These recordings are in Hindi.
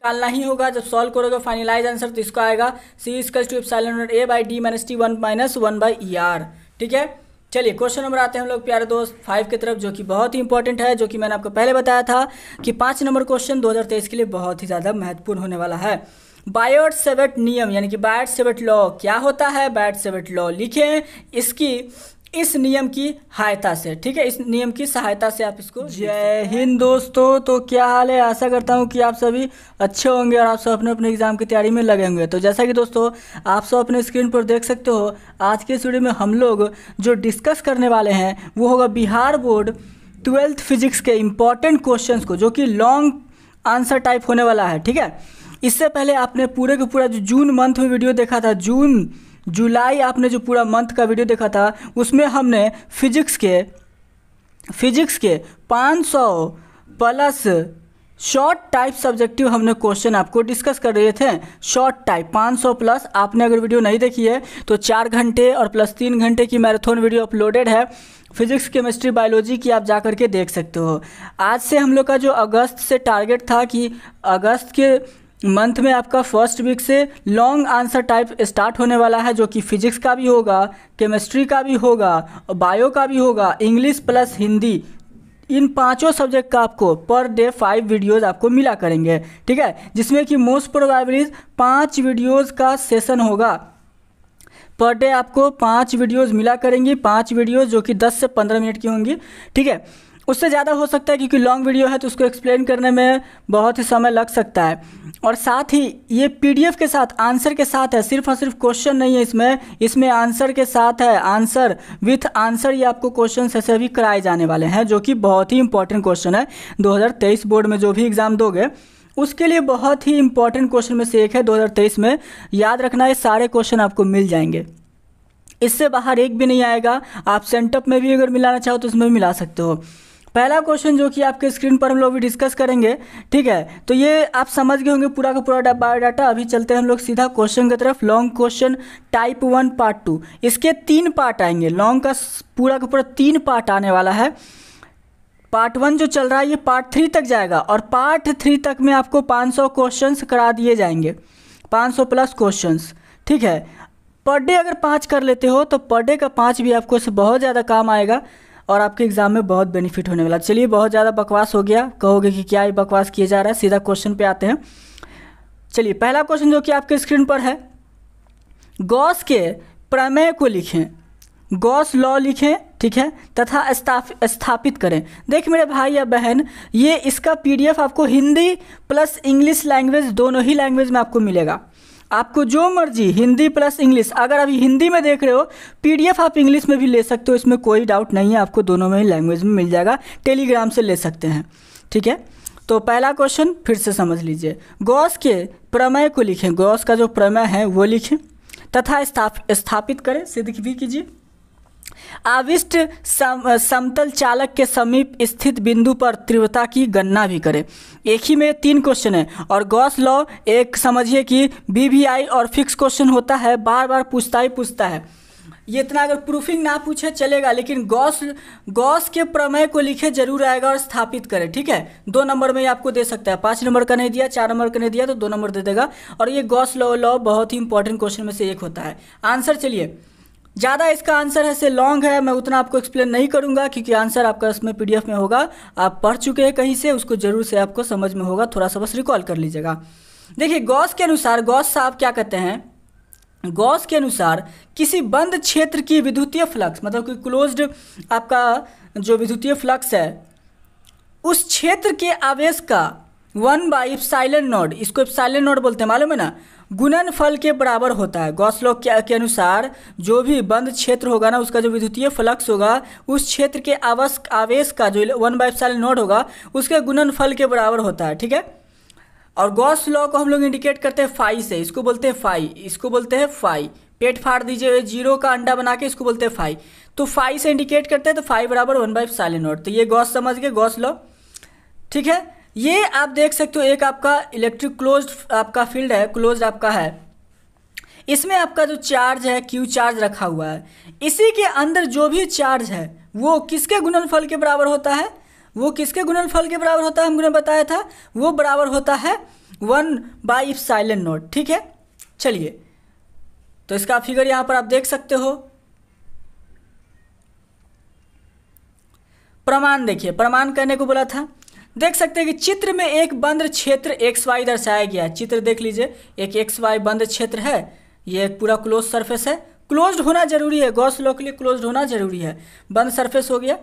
निकालना ही होगा। जब सॉल्व करोगे फाइनलाइज आंसर तो इसका आएगा C=ε/d-t1 - 1/er। ठीक है, चलिए क्वेश्चन नंबर आते हैं हम लोग प्यारे दोस्त 5 की तरफ, जो कि बहुत ही इंपॉर्टेंट है, जो कि मैंने आपको पहले बताया था कि 5 नंबर क्वेश्चन 2023 के लिए बहुत ही ज़्यादा महत्वपूर्ण होने वाला है। बायट-सेवर्ट नियम यानी कि बायट-सेवर्ट लॉ क्या होता है? बायट-सेवर्ट लॉ लिखें इस नियम की सहायता से। ठीक है, इस नियम की सहायता से आप इसको। जय हिंद दोस्तों, तो क्या हाल है? आशा करता हूँ कि आप सभी अच्छे होंगे और आप सब अपने अपने एग्जाम की तैयारी में लगे होंगे। तो जैसा कि दोस्तों आप सब अपने स्क्रीन पर देख सकते हो, आज के इस वीडियो में हम लोग जो डिस्कस करने वाले हैं वो होगा बिहार बोर्ड 12th फिजिक्स के इम्पॉर्टेंट क्वेश्चंस को, जो कि लॉन्ग आंसर टाइप होने वाला है। ठीक है, इससे पहले आपने पूरे का पूरा जो जून मंथ में वीडियो देखा था, जून जुलाई आपने जो पूरा मंथ का वीडियो देखा था, उसमें हमने फिजिक्स के 500 प्लस शॉर्ट टाइप सब्जेक्टिव हमने क्वेश्चन आपको डिस्कस कर रहे थे। Short type 500 plus. आपने अगर वीडियो नहीं देखी है तो 4 घंटे और प्लस 3 घंटे की मैराथन वीडियो अपलोडेड है फिजिक्स, केमिस्ट्री, बायोलॉजी की, आप जा करके देख सकते हो। आज से हम लोग का जो अगस्त से टारगेट था कि अगस्त के मंथ में आपका फर्स्ट वीक से लॉन्ग आंसर टाइप स्टार्ट होने वाला है, जो कि फिजिक्स का भी होगा, केमिस्ट्री का भी होगा, बायो का भी होगा, इंग्लिश प्लस हिंदी, इन 5 सब्जेक्ट का आपको पर डे 5 वीडियोज़ आपको मिला करेंगे। ठीक है, जिसमें कि मोस्ट प्रोबेबली 5 वीडियोज़ का सेशन होगा। पर डे आपको 5 वीडियोज़ मिला करेंगी, 5 वीडियोज़ जो कि 10 से 15 मिनट की होंगी। ठीक है, उससे ज़्यादा हो सकता है क्योंकि लॉन्ग वीडियो है तो उसको एक्सप्लेन करने में बहुत ही समय लग सकता है। और साथ ही ये पीडीएफ के साथ आंसर के साथ है, सिर्फ और सिर्फ क्वेश्चन नहीं है इसमें आंसर के साथ है। आंसर विथ आंसर ये आपको क्वेश्चन ऐसे भी कराए जाने वाले हैं, जो कि बहुत ही इंपॉर्टेंट क्वेश्चन है। 2023 बोर्ड में जो भी एग्ज़ाम दोगे उसके लिए बहुत ही इंपॉर्टेंट क्वेश्चन में से एक है। 2023 में याद रखना, ये सारे क्वेश्चन आपको मिल जाएंगे, इससे बाहर एक भी नहीं आएगा। आप सेंटअप में भी अगर मिलाना चाहो तो उसमें भी मिला सकते हो। पहला क्वेश्चन जो कि आपके स्क्रीन पर हम लोग भी डिस्कस करेंगे। ठीक है, तो ये आप समझ गए होंगे पूरा का पूरा बायोडाटा। अभी चलते हैं हम लोग सीधा क्वेश्चन की तरफ। लॉन्ग क्वेश्चन टाइप 1 पार्ट 2, इसके 3 पार्ट आएंगे। लॉन्ग का पूरा 3 पार्ट आने वाला है। पार्ट 1 जो चल रहा है ये पार्ट 3 तक जाएगा, और पार्ट 3 तक में आपको 500 क्वेश्चंस करा दिए जाएंगे, 500 प्लस क्वेश्चंस। ठीक है, पर डे अगर 5 कर लेते हो तो पर डे का 5 भी आपको इससे बहुत ज़्यादा काम आएगा और आपके एग्जाम में बहुत बेनिफिट होने वाला। चलिए, बहुत ज़्यादा बकवास हो गया, कहोगे कि क्या ये बकवास किया जा रहा है। सीधा क्वेश्चन पे आते हैं। चलिए, पहला क्वेश्चन जो कि आपके स्क्रीन पर है, गॉस के प्रमेय को लिखें, गॉस लॉ लिखें। ठीक है, तथा स्थापित करें। देख मेरे भाई या बहन, ये इसका पीडीएफ आपको हिंदी प्लस इंग्लिश लैंग्वेज, दोनों ही लैंग्वेज में आपको मिलेगा। आपको जो मर्जी, हिंदी प्लस इंग्लिश, अगर अभी हिंदी में देख रहे हो पीडीएफ आप इंग्लिश में भी ले सकते हो, इसमें कोई डाउट नहीं है। आपको दोनों में ही लैंग्वेज में मिल जाएगा, टेलीग्राम से ले सकते हैं। ठीक है, तो पहला क्वेश्चन फिर से समझ लीजिए। गॉस के प्रमेय को लिखें, गॉस का जो प्रमेय है वो लिखें तथा स्थापित करें, सिद्ध भी कीजिए। आविष्ट समतल चालक के समीप स्थित बिंदु पर तीव्रता की गणना भी करें। एक ही में 3 क्वेश्चन है, और गॉस लॉ एक समझिए कि बीवीआई और फिक्स क्वेश्चन होता है, बार बार पूछता है। ये इतना अगर प्रूफिंग ना पूछे चलेगा, लेकिन गॉस के प्रमेय को लिखे जरूर आएगा और स्थापित करें। ठीक है, 2 नंबर में आपको दे सकता है, 5 नंबर का नहीं दिया, 4 नंबर का नहीं दिया तो 2 नंबर दे देगा। और ये गॉस लॉ बहुत ही इंपॉर्टेंट क्वेश्चन में से एक होता है। आंसर, चलिए ज़्यादा इसका आंसर ऐसे लॉन्ग है, मैं उतना आपको एक्सप्लेन नहीं करूंगा क्योंकि आंसर आपका इसमें पीडीएफ में होगा। आप पढ़ चुके हैं कहीं से, उसको जरूर से आपको समझ में होगा, थोड़ा सा बस रिकॉल कर लीजिएगा। देखिए, गॉस के अनुसार, गॉस साहब क्या कहते हैं, गॉस के अनुसार किसी बंद क्षेत्र की विद्युतीय फ्लक्स, मतलब कि क्लोज्ड आपका जो विद्युतीय फ्लक्स है, उस क्षेत्र के आवेश का 1/ε0, इसको एप्सिलॉन नॉट बोलते हैं, मालूम है ना, गुणनफल के बराबर होता है। गॉस लॉ के अनुसार जो भी बंद क्षेत्र होगा ना, उसका जो विद्युतीय फ्लक्स होगा, उस क्षेत्र के आवेश का जो 1/ε0 होगा उसके गुणनफल के बराबर होता है। ठीक है, और गॉस लॉ को हम लोग इंडिकेट करते हैं फाई से, इसको बोलते हैं फाई, इसको बोलते हैं फाई। पेट फाड़ दीजिए, 0 का अंडा बना के इसको बोलते हैं फाई। तो फाई से इंडिकेट करते हैं, तो फाई बराबर 1/ε0। तो ये गॉस समझ गए, गॉस लॉ। ठीक है, ये आप देख सकते हो, एक आपका इलेक्ट्रिक क्लोज्ड आपका फील्ड है, क्लोज्ड आपका है, इसमें आपका जो चार्ज है क्यू चार्ज रखा हुआ है, इसी के अंदर जो भी चार्ज है वो किसके गुणनफल के बराबर होता है, वो किसके गुणनफल के बराबर होता है, हमने बताया था, वो बराबर होता है 1/ε0, ठीक है। चलिए, तो इसका फिगर यहाँ पर आप देख सकते हो। प्रमाण देखिए, प्रमाण करने को बोला था। देख सकते हैं कि चित्र में एक बंद क्षेत्र XY दर्शाया गया है। चित्र देख लीजिए, एक XY बंद क्षेत्र है, ये एक पूरा क्लोज सरफेस है। क्लोज्ड होना जरूरी है, गॉस लॉ के लिए क्लोज्ड होना जरूरी है। बंद सरफेस हो गया,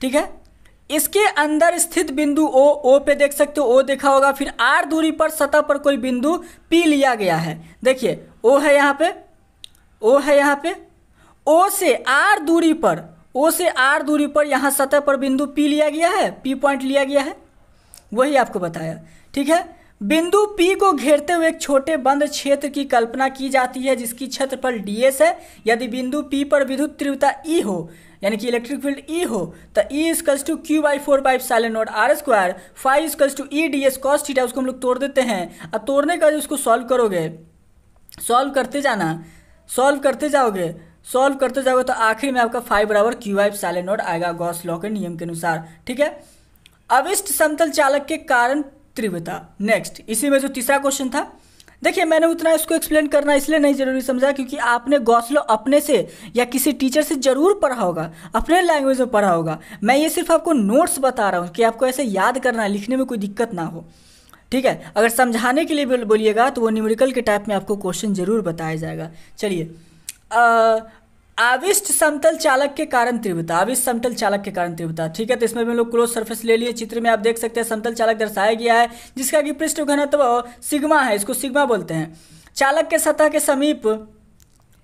ठीक है। इसके अंदर स्थित बिंदु O पे देख सकते हो, O देखा होगा। फिर R दूरी पर सतह पर कोई बिंदु P लिया गया है। देखिए O है यहाँ पे, O है यहाँ पे, O से R दूरी पर यहाँ सतह पर बिंदु P लिया गया है, P पॉइंट लिया गया है, वही आपको बताया, ठीक है। बिंदु P को घेरते हुए एक छोटे बंद क्षेत्र की कल्पना की जाती है जिसकी क्षेत्रफल ds है। यदि बिंदु P पर विद्युत तीव्रता E हो, यानी कि इलेक्ट्रिक फील्ड E हो, तो E equals to Q/4/ε0 r², phi equals to E ds cos theta. उसको हम लोग तोड़ देते हैं। अब तोड़ने का जो उसको सॉल्व करोगे, सॉल्व करते जाओगे तो आखिर में आपका फाई बराबर Q/ε0 आएगा गॉस लॉ के नियम के अनुसार, ठीक है। अविष्ट समतल चालक के कारण तीव्रता। नेक्स्ट, इसी में जो तीसरा क्वेश्चन था, देखिए मैंने उतना इसको एक्सप्लेन करना इसलिए नहीं जरूरी समझा क्योंकि आपने गॉस लॉ अपने से या किसी टीचर से जरूर पढ़ा होगा, अपने लैंग्वेज में पढ़ा होगा। मैं ये सिर्फ आपको नोट्स बता रहा हूँ कि आपको ऐसे याद करना है, लिखने में कोई दिक्कत ना हो, ठीक है। अगर समझाने के लिए बोलिएगा तो वो न्यूमेरिकल के टाइप में आपको क्वेश्चन जरूर बताया जाएगा। चलिए, आविष्ट समतल चालक के कारण तीव्रता, आविष्ट समतल चालक के कारण तीव्रता, ठीक है। तो इसमें भी हम लोग क्लोज सरफेस ले लिए। चित्र में आप देख सकते हैं समतल चालक दर्शाया गया है जिसका कि पृष्ठ घनत्व सिग्मा है, इसको सिग्मा बोलते हैं। चालक के सतह के समीप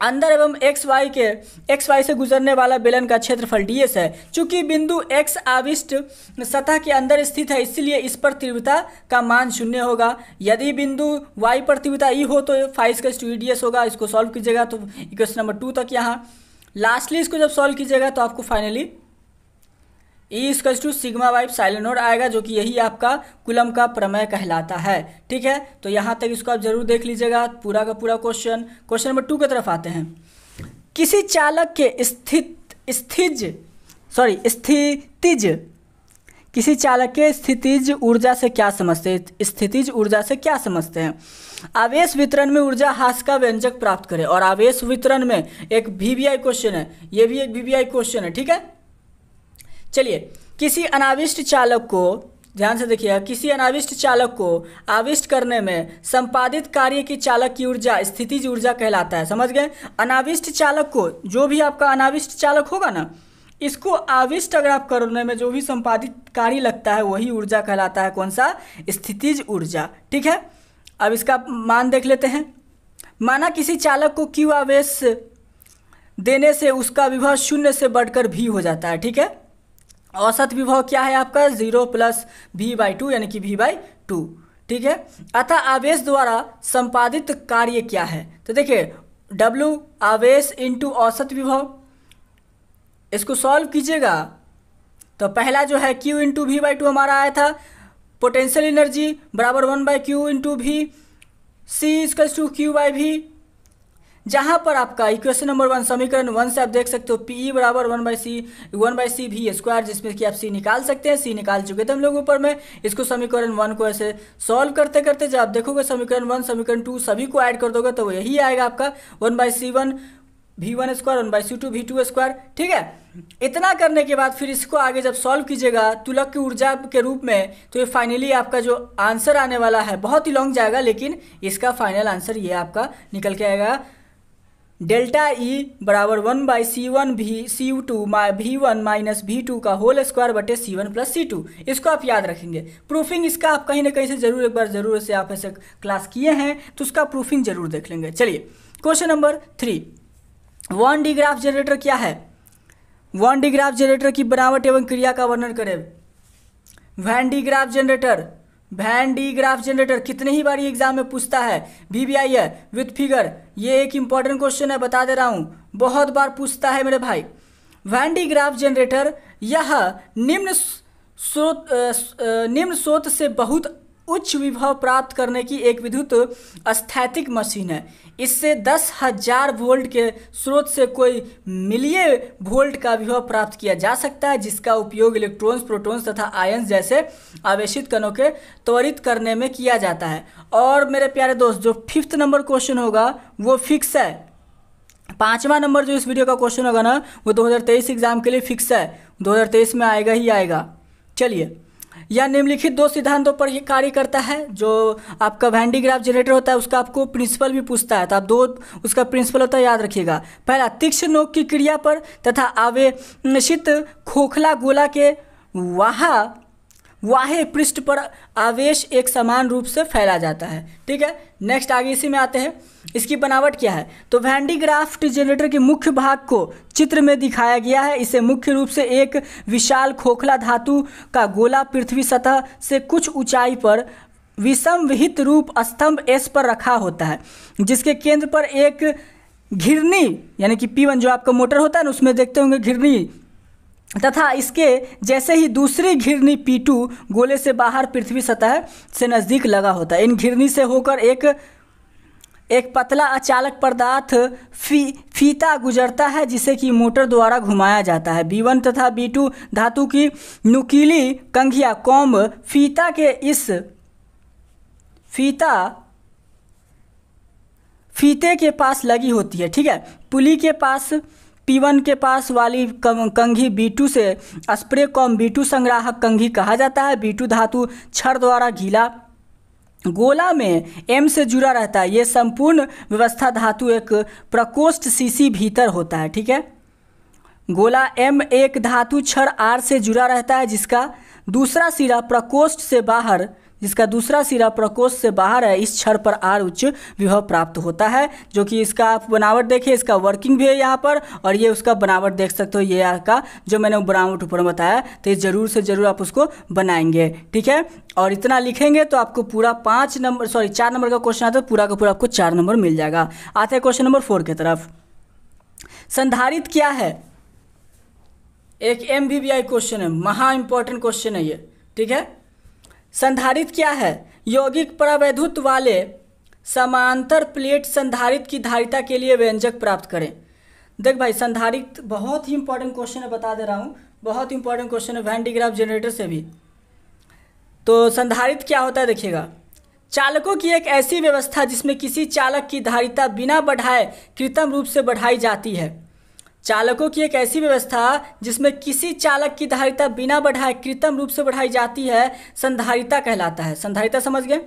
अंदर एवं XY से गुजरने वाला बेलन का क्षेत्रफल ds है। चूंकि बिंदु X आविष्ट सतह के अंदर स्थित है इसलिए इस पर तीव्रता का मान 0 होगा। यदि बिंदु Y पर तीव्रता E हो तो phi equals to E ds होगा। इसको सॉल्व कीजिएगा तो इक्वेशन नंबर 2 तक। यहाँ लास्टली इसको जब सॉल्व कीजिएगा तो आपको फाइनली E इक्वल्स टू σ/ε0 आएगा, जो कि यही आपका कूलम का प्रमेय कहलाता है, ठीक है। तो यहाँ तक इसको आप जरूर देख लीजिएगा, पूरा का पूरा क्वेश्चन। क्वेश्चन नंबर 2 की तरफ आते हैं। किसी चालक के किसी चालक के स्थितिज ऊर्जा से क्या समझते हैं? स्थितिज ऊर्जा से क्या समझते हैं? आवेश वितरण में ऊर्जा ह्रास का व्यंजक प्राप्त करें। और आवेश वितरण में एक VBI क्वेश्चन है, ये भी एक VBI क्वेश्चन है, ठीक है। चलिए, किसी अनाविष्ट चालक को, ध्यान से देखिएगा, किसी अनाविष्ट चालक को आविष्ट करने में संपादित कार्य की चालक की ऊर्जा स्थितिज ऊर्जा कहलाता है। समझ गए? अनाविष्ट चालक को, जो भी आपका अनाविष्ट चालक होगा ना, इसको आविष्ट अगर आप करने में जो भी संपादित कार्य लगता है वही ऊर्जा कहलाता है। कौन सा? स्थितिज ऊर्जा, ठीक है। अब इसका मान देख लेते हैं। माना किसी चालक को Q आवेश देने से उसका विभव 0 से बढ़कर V हो जाता है, ठीक है। औसत विभव क्या है आपका? 0 + V/2 यानी कि V/2, ठीक है। अतः आवेश द्वारा संपादित कार्य क्या है? तो देखिए, W आवेश इंटू औसत विभव, इसको सॉल्व कीजिएगा तो पहला जो है Q इंटू V/2 हमारा आया था। पोटेंशियल एनर्जी बराबर 1/Q into V, C equals to Q/V। जहाँ पर आपका इक्वेशन नंबर 1 समीकरण 1 से आप देख सकते हो PE बराबर 1/C V², जिसमें कि आप C निकाल सकते हैं। C निकाल चुके थे हम लोग ऊपर में। इसको समीकरण 1 को ऐसे सॉल्व करते करते जब आप देखोगे समीकरण 1 समीकरण 2 सभी को ऐड कर दोगे तो यही आएगा आपका 1/C1 V1², 1/C2 V2², ठीक है। इतना करने के बाद फिर इसको आगे जब सॉल्व कीजिएगा तुलक की ऊर्जा के रूप में, तो ये फाइनली आपका जो आंसर आने वाला है बहुत ही लॉन्ग जाएगा, लेकिन इसका फाइनल आंसर ये आपका निकल के आएगा। डेल्टा E बराबर 1/C1 C2 V1 - V2 का होल स्क्वायर बटे C1 + C2। इसको आप याद रखेंगे। प्रूफिंग इसका आप कहीं ना कहीं से जरूर एक बार जरूर से आप ऐसे क्लास किए हैं तो उसका प्रूफिंग जरूर देख लेंगे। चलिए, question number 3, Van de Graaff generator क्या है? वॉन डी ग्राफ जनरेटर की बनावट एवं क्रिया का वर्णन करें। वैन डी ग्राफ जनरेटर कितने ही बार एग्जाम में पूछता है। VBI है विथ फिगर, ये एक इंपॉर्टेंट क्वेश्चन है, बता दे रहा हूं, बहुत बार पूछता है मेरे भाई। वैन डी ग्राफ जनरेटर यह निम्न स्रोत से बहुत उच्च विभव प्राप्त करने की एक विद्युत स्थैतिक मशीन है। इससे 10,000 वोल्ट के स्रोत से कोई मिलिये वोल्ट का विभव प्राप्त किया जा सकता है, जिसका उपयोग इलेक्ट्रॉन्स, प्रोटॉन्स तथा आयंस जैसे आवेशित कणों के त्वरित करने में किया जाता है। और मेरे प्यारे दोस्त, जो 5th नंबर क्वेश्चन होगा वो फिक्स है। 5वां नंबर जो इस वीडियो का क्वेश्चन होगा ना, वो 2023 एग्जाम के लिए फिक्स है, 2023 में आएगा ही आएगा। चलिए, यह निम्नलिखित 2 सिद्धांतों पर ये कार्य करता है। जो आपका वैन डी ग्राफ जनरेटर होता है उसका आपको प्रिंसिपल भी पूछता है, तो आप 2 उसका प्रिंसिपल होता है, याद रखिएगा। पहला, तीक्ष्ण नोक की क्रिया पर तथा आवेशित खोखला गोला के वाहे पृष्ठ पर आवेश एक समान रूप से फैला जाता है। ठीक है, नेक्स्ट आगे इसी में आते हैं। इसकी बनावट क्या है? तो वैन डी ग्राफ जनरेटर के मुख्य भाग को चित्र में दिखाया गया है। इसे मुख्य रूप से एक विशाल खोखला धातु का गोला पृथ्वी सतह से कुछ ऊंचाई पर विषम विहित रूप स्तंभ एस पर रखा होता है, जिसके केंद्र पर एक घिरनी यानी कि P1 जो आपका मोटर होता है ना, उसमें देखते होंगे घिरनी, तथा इसके जैसे ही दूसरी घिरनी P2 गोले से बाहर पृथ्वी सतह से नज़दीक लगा होता है। इन घिरनी से होकर एक पतला अचालक पदार्थ फीता गुजरता है, जिसे कि मोटर द्वारा घुमाया जाता है। B1 तथा B2 धातु की नुकीली कंघियां कॉम्ब फीता के इस फीते के पास लगी होती है। ठीक है, पुली के पास P1 के पास वाली कंघी B2 से स्प्रे कॉम B2 संग्राहक कंघी कहा जाता है। B2 धातु छड़ द्वारा घिला गोला में M से जुड़ा रहता है। ये संपूर्ण व्यवस्था धातु एक प्रकोष्ठ सीसी भीतर होता है। ठीक है, गोला M एक धातु छड़ R से जुड़ा रहता है, जिसका दूसरा सिरा प्रकोष्ठ से बाहर है। इस छड़ पर R उच्च विभव प्राप्त होता है, जो कि इसका आप बनावट देखिए, इसका वर्किंग भी है यहाँ पर, और ये उसका बनावट देख सकते हो। ये आपका जो मैंने बनावट ऊपर बताया, तो ये ज़रूर से ज़रूर आप उसको बनाएंगे। ठीक है, और इतना लिखेंगे तो आपको पूरा 4 नंबर का क्वेश्चन आता है, पूरा का पूरा आपको 4 नंबर मिल जाएगा। आते हैं क्वेश्चन नंबर 4 की तरफ। संधारित्र क्या है? एक MVVI क्वेश्चन है, महा इंपॉर्टेंट क्वेश्चन है ये। ठीक है, संधारित्र क्या है? यौगिक परावैद्युत वाले समांतर प्लेट संधारित्र की धारिता के लिए व्यंजक प्राप्त करें। देख भाई, संधारित्र बहुत ही इंपॉर्टेंट क्वेश्चन है, बता दे रहा हूँ, बहुत इंपॉर्टेंट क्वेश्चन है वैन डी ग्राफ जनरेटर से भी। तो संधारित्र क्या होता है देखिएगा, चालकों की एक ऐसी व्यवस्था जिसमें किसी चालक की धारिता बिना बढ़ाए कृत्रिम रूप से बढ़ाई जाती है। चालकों की एक ऐसी व्यवस्था जिसमें किसी चालक की धारिता बिना बढ़ाए कृत्रिम रूप से बढ़ाई जाती है, संधारिता कहलाता है। संधारिता समझ गए?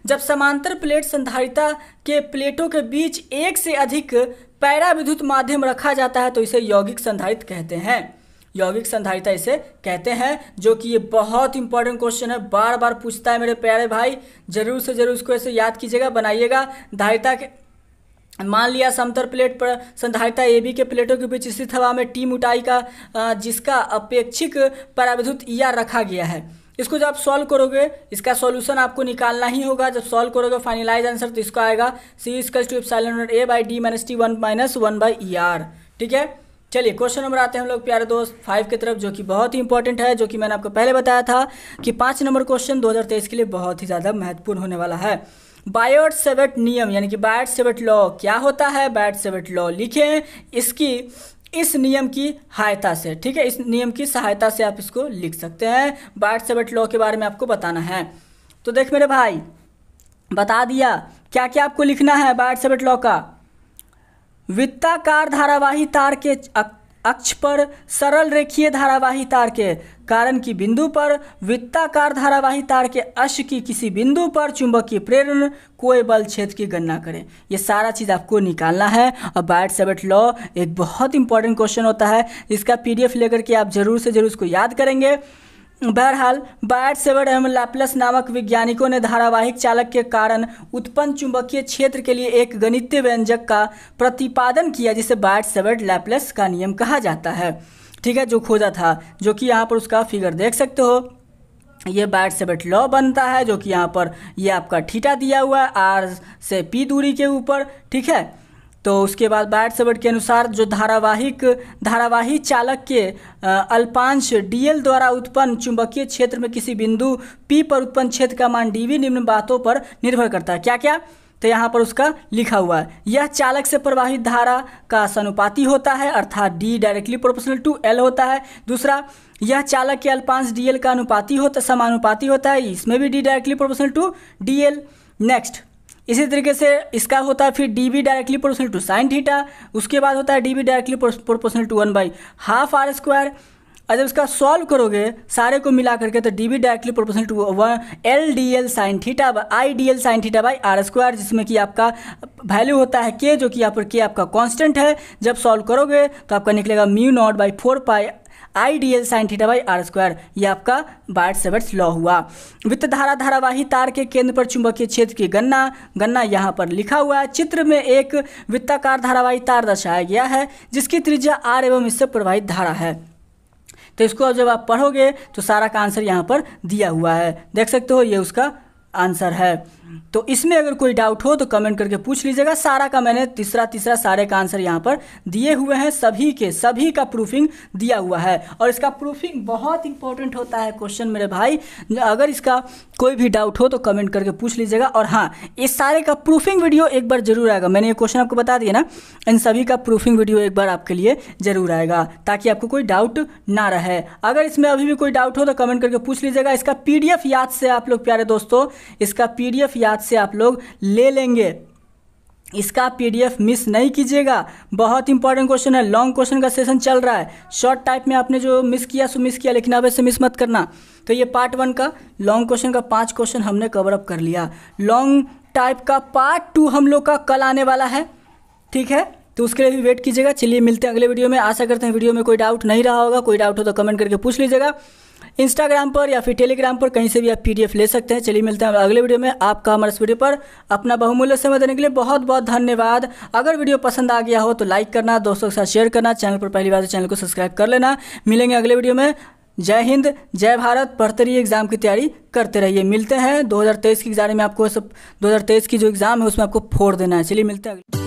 जब समांतर प्लेट संधारिता के प्लेटों के बीच एक से अधिक पैरा विद्युत माध्यम रखा जाता है तो इसे यौगिक संधारित्र कहते हैं। यौगिक संधारिता इसे कहते हैं, जो कि ये बहुत इंपॉर्टेंट क्वेश्चन है, बार बार पूछता है मेरे प्यारे भाई। जरूर से जरूर इसको ऐसे याद कीजिएगा, बनाइएगा। धारिता के मान लिया समतल प्लेट पर संधारिता AB के प्लेटों के बीच स्थित हवा में T मोटाई का जिसका अपेक्षिक पराविद्युत ER रखा गया है। इसको जब आप सॉल्व करोगे, इसका सॉल्यूशन आपको निकालना ही होगा। जब सॉल्व करोगे फाइनलाइज आंसर, तो इसका आएगा C=A/D-T1-1/ER। ठीक है, चलिए क्वेश्चन नंबर आते हैं हम लोग प्यारे दोस्त 5 की तरफ, जो कि बहुत ही इंपॉर्टेंट है, जो कि मैंने आपको पहले बताया था कि 5 नंबर क्वेश्चन 2023 के लिए बहुत ही ज़्यादा महत्वपूर्ण होने वाला है। बायट-सेवर्ट नियम यानी कि बायट-सेवर्ट लॉ क्या होता है? बायट-सेवर्ट लॉ लिखें इस नियम की सहायता से। ठीक है, इस नियम की सहायता से आप इसको लिख सकते हैं। बायट-सेवर्ट लॉ के बारे में आपको बताना है। तो देख मेरे भाई, बता दिया क्या क्या आपको लिखना है बायट-सेवर्ट लॉ का। वृत्ताकार धारावाही तार के अक्ष पर सरल रेखीय धारावाही तार के कारण की बिंदु पर वृत्ताकार धारावाही तार के अक्ष की किसी बिंदु पर चुंबकीय प्रेरण कोई बल क्षेत्र की गणना करें। ये सारा चीज़ आपको निकालना है। और बायट-सेवर्ट लॉ एक बहुत इंपॉर्टेंट क्वेश्चन होता है, इसका PDF लेकर के आप जरूर से जरूर इसको याद करेंगे। बहरहाल बायट-सेवर्ट एवं लैप्लस नामक वैज्ञानिकों ने धारावाहिक चालक के कारण उत्पन्न चुंबकीय क्षेत्र के लिए एक गणितीय व्यंजक का प्रतिपादन किया, जिसे बायट-सेवर्ट लैप्लस का नियम कहा जाता है। ठीक है, जो खोजा था, जो कि यहाँ पर उसका फिगर देख सकते हो। ये बायट-सेवर्ट लॉ बनता है, जो कि यहाँ पर ये आपका थीटा दिया हुआ है R से P दूरी के ऊपर। ठीक है, तो उसके बाद बायट-सैवर्ट के अनुसार जो धारावाही चालक के अल्पांश dl द्वारा उत्पन्न चुंबकीय क्षेत्र में किसी बिंदु P पर उत्पन्न क्षेत्र का मान dv निम्न बातों पर निर्भर करता है। क्या क्या? तो यहाँ पर उसका लिखा हुआ है, यह चालक से प्रवाहित धारा का समानुपाती होता है, अर्थात D directly proportional to L होता है। दूसरा, यह चालक के अल्पांश dl का समानुपाती होता है, इसमें भी D directly proportional to dl। Next, इसी तरीके से इसका होता है फिर dv directly proportional to sine theta, उसके बाद होता है dv directly proportional to 1/2 r²। और जब इसका सॉल्व करोगे सारे को मिला करके तो dv directly proportional to L dl sine theta I dl sine theta by r², जिसमें कि आपका वैल्यू होता है k, जो कि यहाँ पर k आपका कांस्टेंट है। जब सॉल्व करोगे तो आपका निकलेगा μ0/4 पाई I dl sine theta by r²। ये आपका बायट-सैवर्ट लॉ हुआ। वित्त धारावाही तार के केंद्र पर चुंबकीय क्षेत्र की गणना यहाँ पर लिखा हुआ है। चित्र में एक वृत्ताकार धारावाही तार दर्शाया गया है जिसकी त्रिज्या r एवं इससे प्रवाहित धारा है। तो इसको अब जब आप पढ़ोगे तो सारा का आंसर यहाँ पर दिया हुआ है, देख सकते हो, ये उसका आंसर है। तो इसमें अगर कोई डाउट हो तो कमेंट करके पूछ लीजिएगा। सारा का मैंने तीसरा सारे का आंसर यहाँ पर दिए हुए हैं, सभी का प्रूफिंग दिया हुआ है। और इसका प्रूफिंग बहुत इंपॉर्टेंट होता है क्वेश्चन मेरे भाई, अगर इसका कोई भी डाउट हो तो कमेंट करके पूछ लीजिएगा। और हाँ, इस सारे का प्रूफिंग वीडियो एक बार जरूर आएगा, मैंने ये क्वेश्चन आपको बता दिया ना, इन सभी का प्रूफिंग वीडियो एक बार आपके लिए जरूर आएगा ताकि आपको कोई डाउट ना रहे। अगर इसमें अभी भी कोई डाउट हो तो कमेंट करके पूछ लीजिएगा। इसका PDF याद से आप लोग प्यारे दोस्तों, इसका PDF याद से आप लोग ले लेंगे, इसका PDF मिस नहीं कीजिएगा। बहुत इंपॉर्टेंट क्वेश्चन है, लॉन्ग क्वेश्चन का सेशन चल रहा है। शॉर्ट टाइप में आपने जो मिस किया सो मिस किया, लेकिन अब ऐसे मिस मत करना। तो ये पार्ट 1 का लॉन्ग क्वेश्चन का 5 क्वेश्चन हमने कवर अप कर लिया। लॉन्ग टाइप का पार्ट 2 हम लोग का कल आने वाला है, ठीक है, तो उसके लिए भी वेट कीजिएगा। चलिए मिलते हैं अगले वीडियो में। आशा करते हैं वीडियो में कोई डाउट नहीं रहा होगा। कोई डाउट हो तो कमेंट करके पूछ लीजिएगा। इंस्टाग्राम पर या फिर टेलीग्राम पर कहीं से भी आप PDF ले सकते हैं। चलिए मिलते हैं अगले वीडियो में। आपका हमारे इस वीडियो पर अपना बहुमूल्य समय देने के लिए बहुत बहुत धन्यवाद। अगर वीडियो पसंद आ गया हो तो लाइक करना, दोस्तों के साथ शेयर करना, चैनल पर पहली बार तो चैनल को सब्सक्राइब कर लेना। मिलेंगे अगले वीडियो में। जय हिंद, जय भारत। पढ़ते रहिए, एग्जाम की तैयारी करते रहिए। मिलते हैं 2023 की एग्जाम में। आपको सब 2023 की जो एग्जाम है उसमें आपको फोड़ देना है। चलिए मिलते हैं।